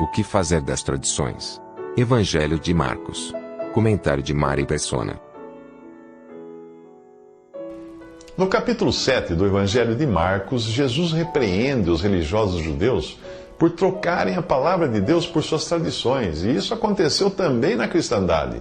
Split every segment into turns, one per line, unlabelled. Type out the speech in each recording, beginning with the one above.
O que fazer das tradições? Evangelho de Marcos. Comentário de Mari Persona.
No capítulo 7 do Evangelho de Marcos, Jesus repreende os religiosos judeus por trocarem a palavra de Deus por suas tradições. E isso aconteceu também na cristandade.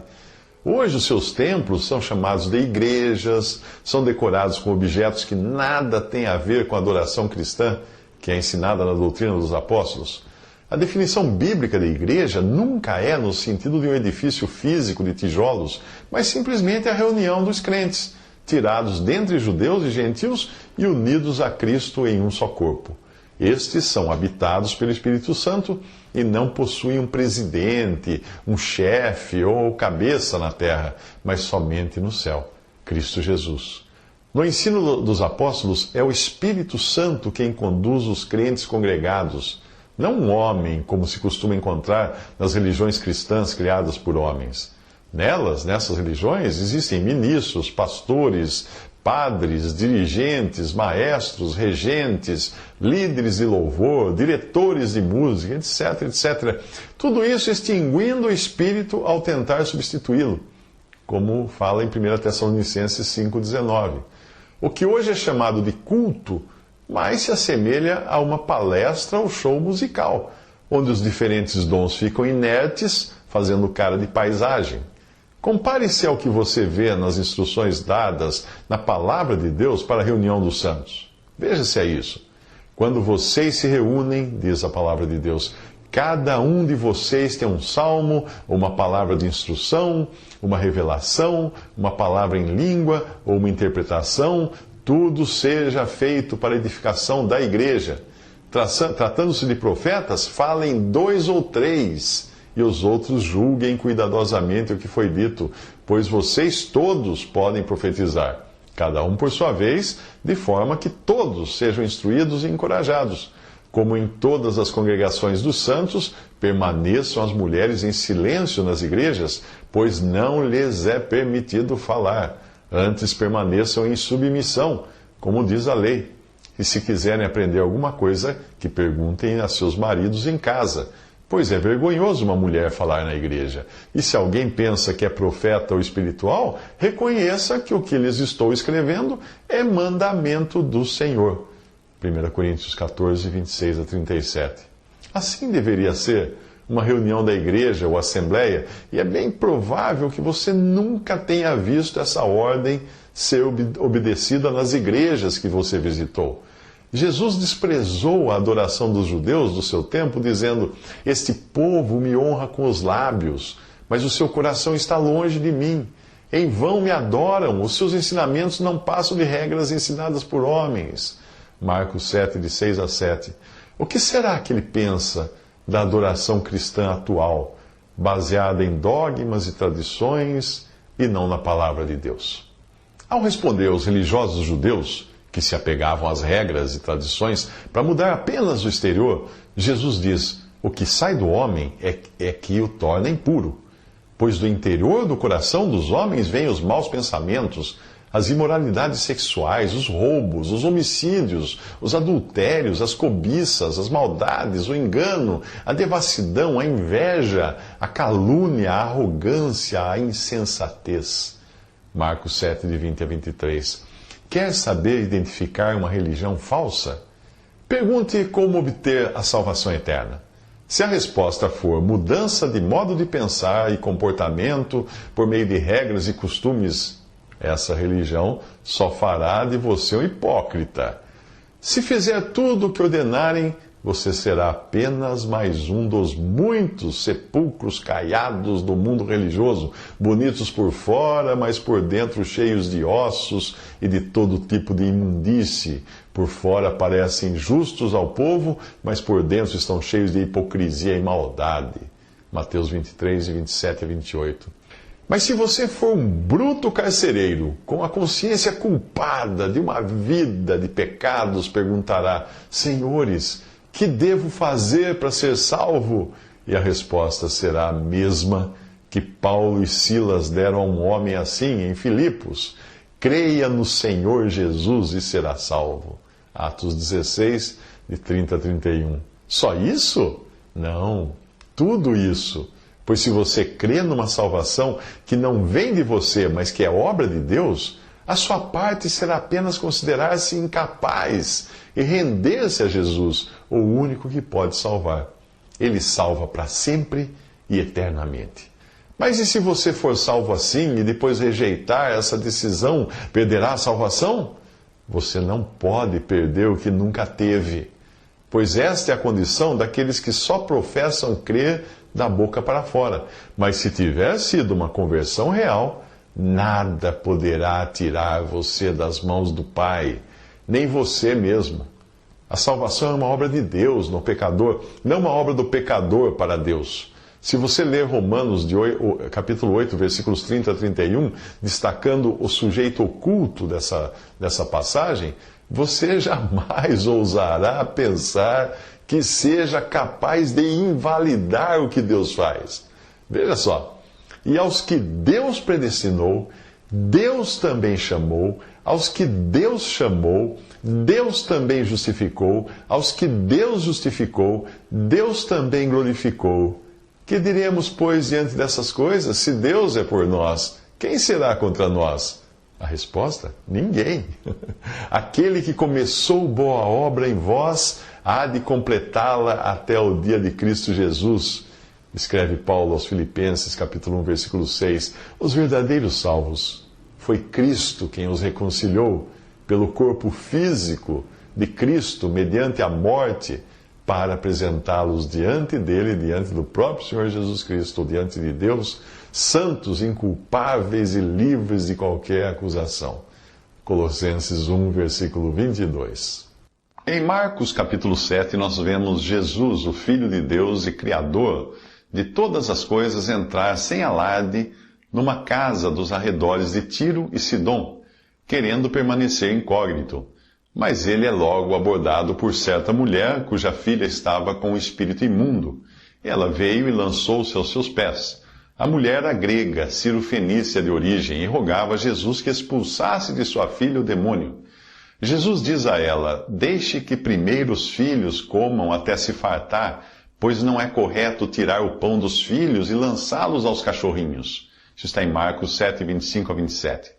Hoje os seus templos são chamados de igrejas, são decorados com objetos que nada têm a ver com a adoração cristã, que é ensinada na doutrina dos apóstolos. A definição bíblica de igreja nunca é no sentido de um edifício físico de tijolos, mas simplesmente a reunião dos crentes, tirados dentre judeus e gentios e unidos a Cristo em um só corpo. Estes são habitados pelo Espírito Santo e não possuem um presidente, um chefe ou cabeça na terra, mas somente no céu, Cristo Jesus. No ensino dos apóstolos, é o Espírito Santo quem conduz os crentes congregados, não um homem, como se costuma encontrar nas religiões cristãs criadas por homens. Nessas religiões, existem ministros, pastores, padres, dirigentes, maestros, regentes, líderes de louvor, diretores de música, etc, etc. Tudo isso extinguindo o Espírito ao tentar substituí-lo, como fala em 1 Tessalonicenses 5,19. O que hoje é chamado de culto, mais se assemelha a uma palestra ou show musical, onde os diferentes dons ficam inertes, fazendo cara de paisagem. Compare-se ao que você vê nas instruções dadas na Palavra de Deus para a reunião dos santos. Veja se é isso. Quando vocês se reúnem, diz a Palavra de Deus, cada um de vocês tem um salmo, uma palavra de instrução, uma revelação, uma palavra em língua ou uma interpretação, tudo seja feito para a edificação da igreja. Tratando-se de profetas, falem 2 ou 3, e os outros julguem cuidadosamente o que foi dito, pois vocês todos podem profetizar, cada um por sua vez, de forma que todos sejam instruídos e encorajados. Como em todas as congregações dos santos, permaneçam as mulheres em silêncio nas igrejas, pois não lhes é permitido falar. Antes permaneçam em submissão, como diz a lei. E se quiserem aprender alguma coisa, que perguntem a seus maridos em casa, pois é vergonhoso uma mulher falar na igreja. E se alguém pensa que é profeta ou espiritual, reconheça que o que lhes estou escrevendo é mandamento do Senhor. 1 Coríntios 14, 26 a 37. Assim deveria ser uma reunião da igreja ou assembleia, e é bem provável que você nunca tenha visto essa ordem ser obedecida nas igrejas que você visitou. Jesus desprezou a adoração dos judeus do seu tempo, dizendo: "Este povo me honra com os lábios, mas o seu coração está longe de mim. Em vão me adoram, os seus ensinamentos não passam de regras ensinadas por homens." Marcos 7, de 6 a 7. O que será que ele pensa da adoração cristã atual, baseada em dogmas e tradições e não na palavra de Deus? Ao responder aos religiosos judeus, que se apegavam às regras e tradições para mudar apenas o exterior, Jesus diz: o que sai do homem é que o torna impuro, pois do interior do coração dos homens vêm os maus pensamentos, as imoralidades sexuais, os roubos, os homicídios, os adultérios, as cobiças, as maldades, o engano, a devassidão, a inveja, a calúnia, a arrogância, a insensatez. Marcos 7, de 20 a 23. Quer saber identificar uma religião falsa? Pergunte como obter a salvação eterna. Se a resposta for mudança de modo de pensar e comportamento por meio de regras e costumes, essa religião só fará de você um hipócrita. Se fizer tudo o que ordenarem, você será apenas mais um dos muitos sepulcros caiados do mundo religioso, bonitos por fora, mas por dentro cheios de ossos e de todo tipo de imundície. Por fora parecem justos ao povo, mas por dentro estão cheios de hipocrisia e maldade. Mateus 23, 27 a 28. Mas se você for um bruto carcereiro, com a consciência culpada de uma vida de pecados, perguntará: Senhores, que devo fazer para ser salvo? E a resposta será a mesma que Paulo e Silas deram a um homem assim em Filipos: creia no Senhor Jesus e será salvo. Atos 16, de 30 a 31. Só isso? Não. tudo isso. Pois se você crê numa salvação que não vem de você, mas que é obra de Deus, a sua parte será apenas considerar-se incapaz e render-se a Jesus, o único que pode salvar. Ele salva para sempre e eternamente. Mas e se você for salvo assim e depois rejeitar essa decisão, perderá a salvação? Você não pode perder o que nunca teve, pois esta é a condição daqueles que só professam crer da boca para fora. Mas se tiver sido uma conversão real, nada poderá tirar você das mãos do Pai, nem você mesmo. A salvação é uma obra de Deus no pecador, não uma obra do pecador para Deus. Se você ler Romanos capítulo 8, versículos 30 a 31, destacando o sujeito oculto dessa passagem, você jamais ousará pensar que seja capaz de invalidar o que Deus faz. Veja só. E aos que Deus predestinou, Deus também chamou. Aos que Deus chamou, Deus também justificou. Aos que Deus justificou, Deus também glorificou. Que diremos, pois, diante dessas coisas? Se Deus é por nós, quem será contra nós? A resposta? Ninguém. Aquele que começou boa obra em vós, há de completá-la até o dia de Cristo Jesus. Escreve Paulo aos Filipenses, capítulo 1, versículo 6. Os verdadeiros salvos. Foi Cristo quem os reconciliou pelo corpo físico de Cristo, mediante a morte, para apresentá-los diante dele, diante do próprio Senhor Jesus Cristo, diante de Deus, santos, inculpáveis e livres de qualquer acusação. Colossenses 1, versículo 22. Em Marcos capítulo 7, nós vemos Jesus, o Filho de Deus e Criador de todas as coisas, entrar sem alarde numa casa dos arredores de Tiro e Sidom, querendo permanecer incógnito. Mas ele é logo abordado por certa mulher cuja filha estava com um espírito imundo. Ela veio e lançou-se aos seus pés. A mulher era grega, cirofenícia de origem, e rogava a Jesus que expulsasse de sua filha o demônio. Jesus diz a ela: deixe que primeiro os filhos comam até se fartar, pois não é correto tirar o pão dos filhos e lançá-los aos cachorrinhos. Isso está em Marcos 7, 25 a 27.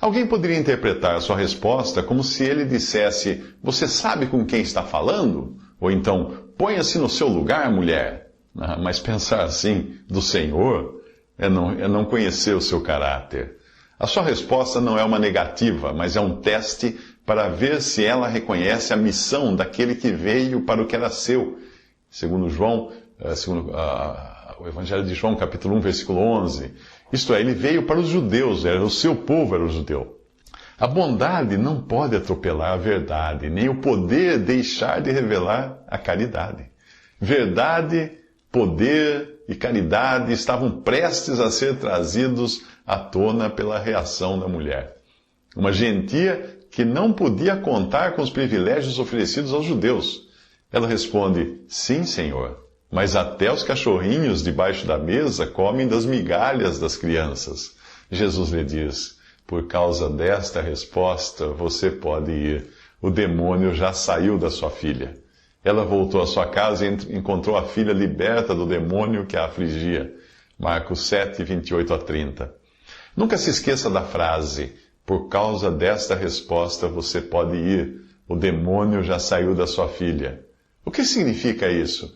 Alguém poderia interpretar a sua resposta como se ele dissesse: você sabe com quem está falando? Ou então, ponha-se no seu lugar, mulher. Mas pensar assim do Senhor é não conhecer o seu caráter. A sua resposta não é uma negativa, mas é um teste para ver se ela reconhece a missão daquele que veio para o que era seu. Segundo o Evangelho de João, capítulo 1, versículo 11. Isto é, ele veio para os judeus, o seu povo era o judeu. A bondade não pode atropelar a verdade, nem o poder deixar de revelar a caridade. Verdade, poder e caridade estavam prestes a ser trazidos à tona pela reação da mulher. Uma gentia que não podia contar com os privilégios oferecidos aos judeus. Ela responde: sim, Senhor, mas até os cachorrinhos debaixo da mesa comem das migalhas das crianças. Jesus lhe diz: por causa desta resposta, você pode ir. O demônio já saiu da sua filha. Ela voltou à sua casa e encontrou a filha liberta do demônio que a afligia. Marcos 7, 28 a 30. Nunca se esqueça da frase: por causa desta resposta, você pode ir. O demônio já saiu da sua filha. O que significa isso?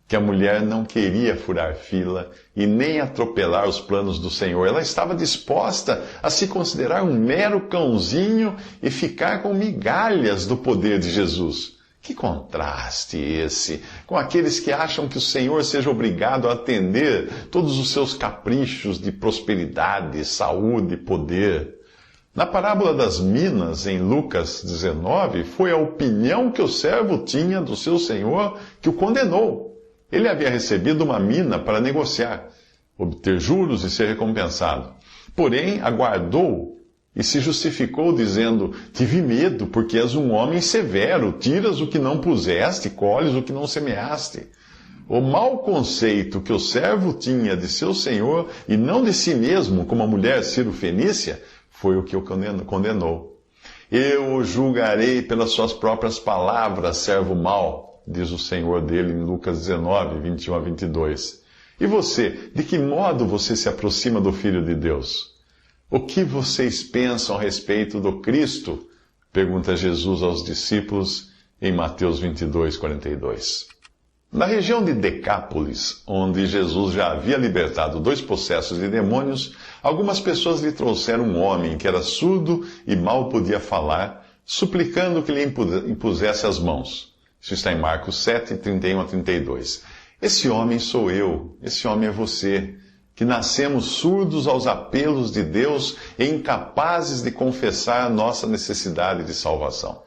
Que a mulher não queria furar fila e nem atropelar os planos do Senhor. Ela estava disposta a se considerar um mero cãozinho e ficar com migalhas do poder de Jesus. Que contraste esse com aqueles que acham que o Senhor seja obrigado a atender todos os seus caprichos de prosperidade, saúde e poder. Na parábola das minas, em Lucas 19, foi a opinião que o servo tinha do seu senhor que o condenou. Ele havia recebido uma mina para negociar, obter juros e ser recompensado. Porém, aguardou e se justificou dizendo: tive medo, porque és um homem severo, tiras o que não puseste, colhes o que não semeaste. O mau conceito que o servo tinha de seu senhor e não de si mesmo, como a mulher cirofenícia, foi o que o condenou. Eu o julgarei pelas suas próprias palavras, servo mau. diz o Senhor dele em Lucas 19, 21 a 22. E você, de que modo você se aproxima do Filho de Deus? O que vocês pensam a respeito do Cristo? Pergunta Jesus aos discípulos em Mateus 22, 42. Na região de Decápolis, onde Jesus já havia libertado 2 possessos de demônios, algumas pessoas lhe trouxeram um homem que era surdo e mal podia falar, suplicando que lhe impusesse as mãos. Isso está em Marcos 7, 31 a 32. Esse homem sou eu, esse homem é você, que nascemos surdos aos apelos de Deus e incapazes de confessar a nossa necessidade de salvação.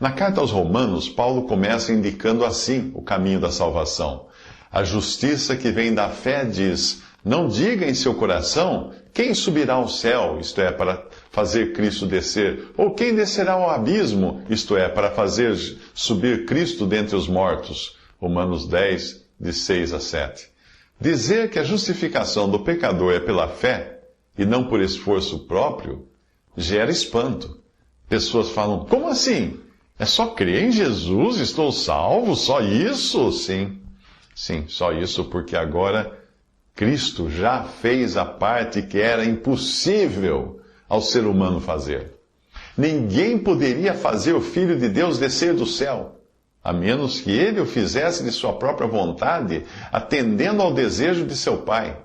Na carta aos Romanos, Paulo começa indicando assim o caminho da salvação. A justiça que vem da fé diz: não diga em seu coração, quem subirá ao céu, isto é, para fazer Cristo descer, ou quem descerá ao abismo, isto é, para fazer subir Cristo dentre os mortos. Romanos 10, de 6 a 7. Dizer que a justificação do pecador é pela fé, e não por esforço próprio, gera espanto. Pessoas falam: como assim? É só crer em Jesus, estou salvo, só isso? Sim, só isso, porque agora Cristo já fez a parte que era impossível ao ser humano fazer. Ninguém poderia fazer o Filho de Deus descer do céu, a menos que ele o fizesse de sua própria vontade, atendendo ao desejo de seu Pai.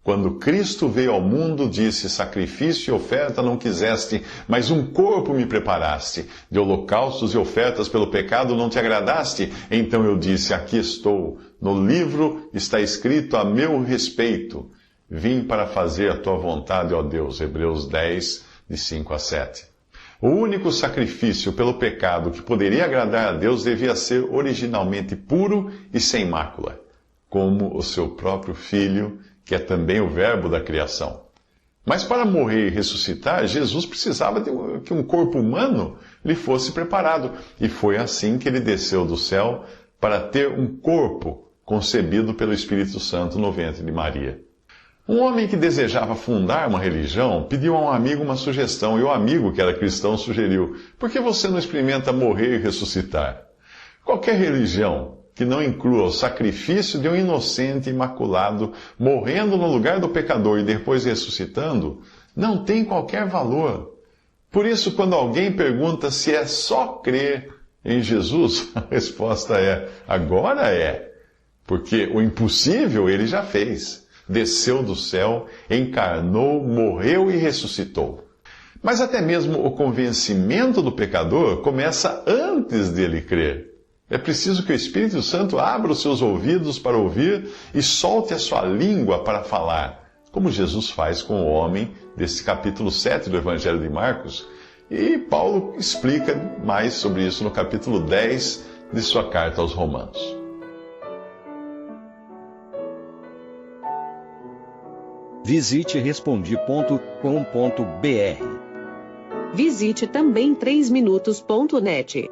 Quando Cristo veio ao mundo, disse: sacrifício e oferta não quiseste, mas um corpo me preparaste. De holocaustos e ofertas pelo pecado não te agradaste. Então eu disse: aqui estou. No livro está escrito a meu respeito: vim para fazer a tua vontade, ó Deus. Hebreus 10, de 5 a 7. O único sacrifício pelo pecado que poderia agradar a Deus devia ser originalmente puro e sem mácula, como o seu próprio Filho, que é também o verbo da criação. Mas para morrer e ressuscitar, Jesus precisava de que um corpo humano lhe fosse preparado. E foi assim que ele desceu do céu para ter um corpo concebido pelo Espírito Santo no ventre de Maria. Um homem que desejava fundar uma religião pediu a um amigo uma sugestão, e o amigo, que era cristão, sugeriu: por que você não experimenta morrer e ressuscitar? Qualquer religião que não inclua o sacrifício de um inocente imaculado morrendo no lugar do pecador e depois ressuscitando, não tem qualquer valor. Por isso, quando alguém pergunta se é só crer em Jesus, a resposta é: agora é. Porque o impossível ele já fez. Desceu do céu, encarnou, morreu e ressuscitou. Mas até mesmo o convencimento do pecador começa antes dele crer. É preciso que o Espírito Santo abra os seus ouvidos para ouvir e solte a sua língua para falar, como Jesus faz com o homem desse capítulo 7 do Evangelho de Marcos. E Paulo explica mais sobre isso no capítulo 10 de sua carta aos Romanos.
Visite Respondi.com.br.
Visite também 3minutos.net.